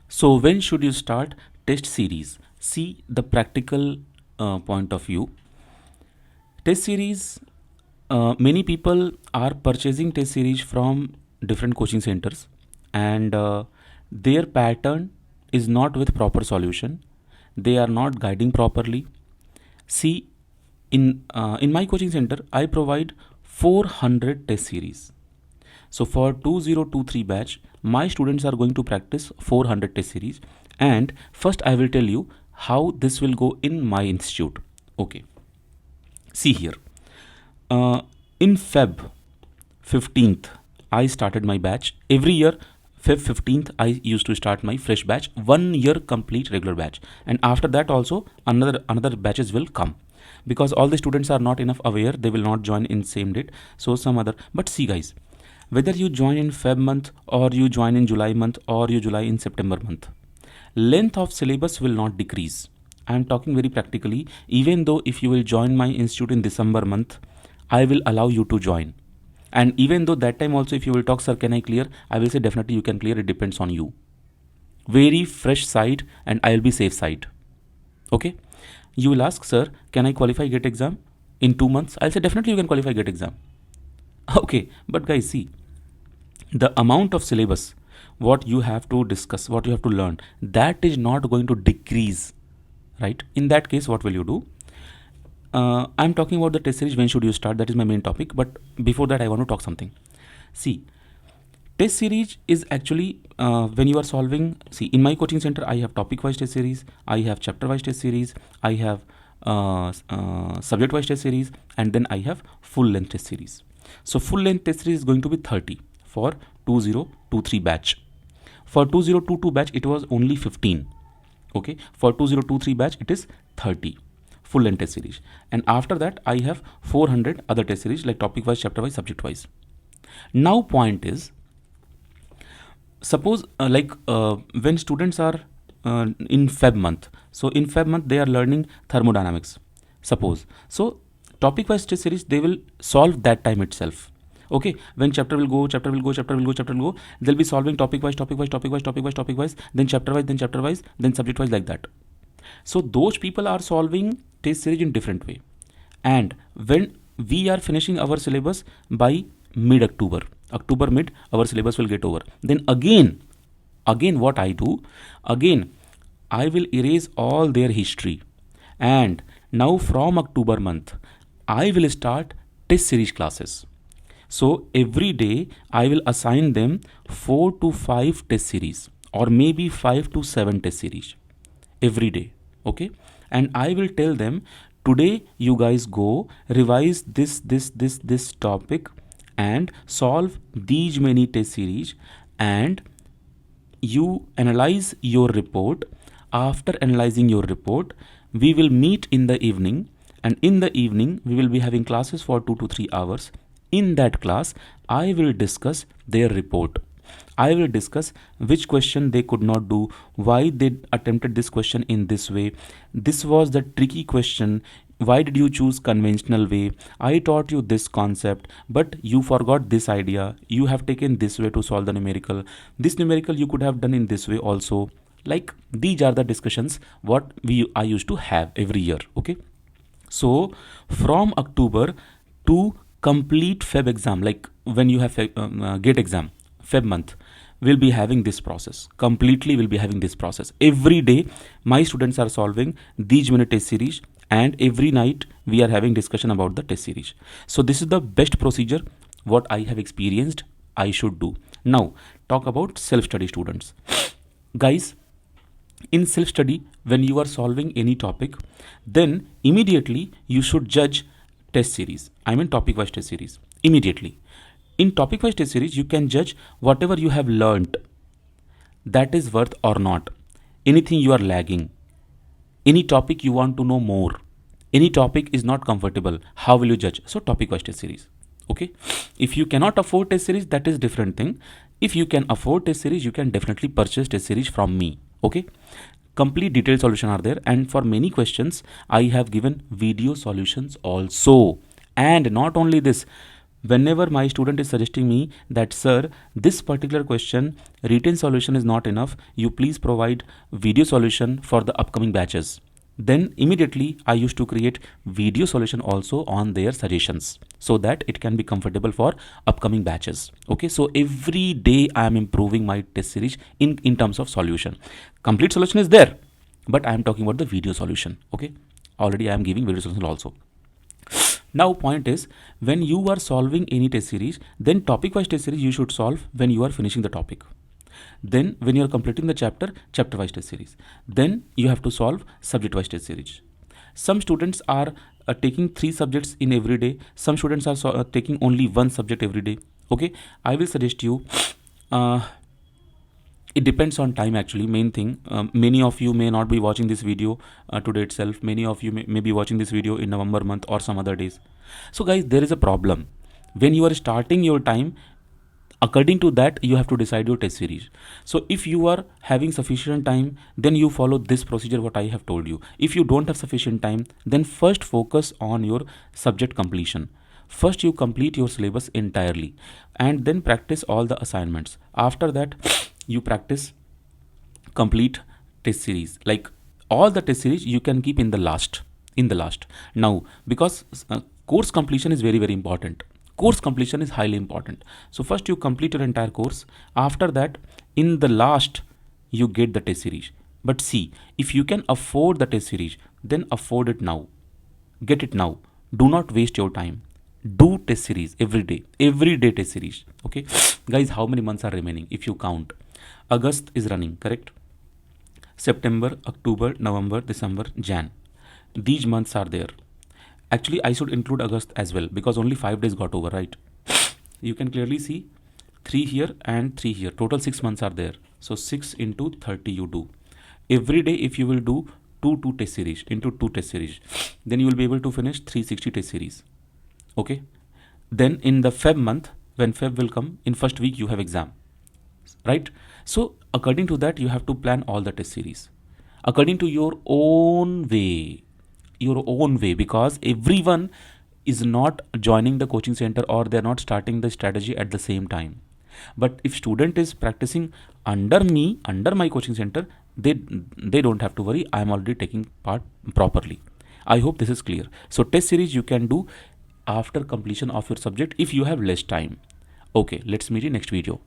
So when should you start test series? See the practical point of view. Test series, many people are purchasing test series from different coaching centers, and their pattern is not with proper solution. They are not guiding properly. See, in my coaching center, I provide 400 test series. So for 2023 batch, my students are going to practice 400 test series. And first I will tell you how this will go in my institute. Okay, see here. In Feb 15th, I started my batch. Every year, Feb 15th, I used to start my fresh batch, 1 year complete regular batch. And after that also, another batches will come. Because all the students are not enough aware, they will not join in same date. So some other, but see guys, whether you join in Feb month or you join in July month or you July in September month, length of syllabus will not decrease. I am talking very practically. Even though if you will join my institute in December month, I will allow you to join. And even though that time also if you will talk, sir, can I clear? I will say definitely you can clear. It depends on you. Very fresh side and I will be safe side. Okay. You will ask, sir, can I qualify GATE exam in 2 months? I'll say definitely you can qualify GATE exam. Okay. But guys, see, the amount of syllabus, what you have to discuss, what you have to learn, that is not going to decrease, right? In that case, what will you do? I'm talking about the test series. When should you start? That is my main topic. But before that, I want to talk something. See, test series is actually when you are solving. See, in my coaching center, I have topic-wise test series, I have chapter-wise test series, I have subject-wise test series, and then I have full-length test series. So full-length test series is going to be 30 for 2023 batch. For 2022 batch, it was only 15. Okay, for 2023 batch, it is 30 full length test series. And after that, I have 400 other test series like topic wise, chapter wise, subject wise. Now, point is, suppose when students are in Feb month, so in Feb month, they are learning thermodynamics. Suppose so, topic wise test series they will solve that time itself. Okay, when chapter will go, they'll be solving topic wise, then chapter wise, then subject wise, like that. So those people are solving test series in different way. And when we are finishing our syllabus by mid October, October mid, our syllabus will get over. Then again what I do, again I will erase all their history. And now from October month, I will start test series classes. So every day I will assign them 4 to 5 test series or maybe 5 to 7 test series every day. Okay, and I will tell them, today you guys go revise this topic and solve these many test series, and you analyze your report. After analyzing your report, we will meet in the evening, and in the evening we will be having classes for 2 to 3 hours. In that class, I will discuss their report. I will discuss which question they could not do, why they attempted this question in this way. This was the tricky question. Why did you choose conventional way? I taught you this concept, but you forgot this idea. You have taken this way to solve the numerical. This numerical you could have done in this way also. Like, these are the discussions what I used to have every year. Okay. So from October to complete Feb exam, like when you have GATE exam, Feb month, will be having this process. Completely will be having this process. Every day, my students are solving these many test series, and every night we are having discussion about the test series. So this is the best procedure what I have experienced I should do. Now, talk about self-study students. Guys, in self-study, when you are solving any topic, then immediately you should judge test series. I mean topic-wise test series. Immediately. In topic-wise test series, you can judge whatever you have learned, that is worth or not. Anything you are lagging, any topic you want to know more, any topic is not comfortable, how will you judge? So topic-wise test series. Okay. If you cannot afford test series, that is different thing. If you can afford test series, you can definitely purchase test series from me. Okay. Complete detailed solution are there, and for many questions I have given video solutions also. And not only this, Whenever my student is suggesting me that, sir, this particular question written solution is not enough, you please provide video solution for the upcoming batches, then immediately I used to create video solution also on their suggestions, so that it can be comfortable for upcoming batches. Okay, so every day I am improving my test series in terms of solution. Complete solution is there, but I am talking about the video solution. Okay, already I am giving video solution also. Now point is, when you are solving any test series, then topic wise test series you should solve when you are finishing the topic. Then when you are completing the chapter wise test series, then you have to solve subject wise test series. Some students are taking 3 subjects in every day, some students are taking only 1 subject every day. Okay, I will suggest you, uh, it depends on time actually. Main thing, many of you may not be watching this video today itself, many of you may be watching this video in November month or some other days. So guys, there is a problem. When you are starting your time, according to that you have to decide your test series. So if you are having sufficient time, then you follow this procedure what I have told you. If you don't have sufficient time, then first focus on your subject completion. First you complete your syllabus entirely, and then practice all the assignments. After that you practice complete test series. Like all the test series you can keep in the last. Now, because course completion is very important. Course completion is highly important. So first you complete your entire course. After that, in the last, you get the test series. But see, if you can afford the test series, then afford it now. Get it now. Do not waste your time. Do test series every day test series. Okay, guys, how many months are remaining? If you count, August is running, correct? September, October, November, December, Jan. These months are there. Actually, I should include August as well, because only 5 days got over, right? You can clearly see 3 here and 3 here. Total 6 months are there. So 6 into 30 you do. Every day if you will do 2 test series into 2 test series, then you will be able to finish 360 test series. Okay. Then in the Feb month, when Feb will come, in first week you have exam, right? So according to that you have to plan all the test series according to your own way, because everyone is not joining the coaching center, or they're not starting the strategy at the same time. But if student is practicing under me, under my coaching center, they don't have to worry, I am already taking part properly. I hope this is clear. So test series you can do after completion of your subject if you have less time. Okay, let's meet in next video.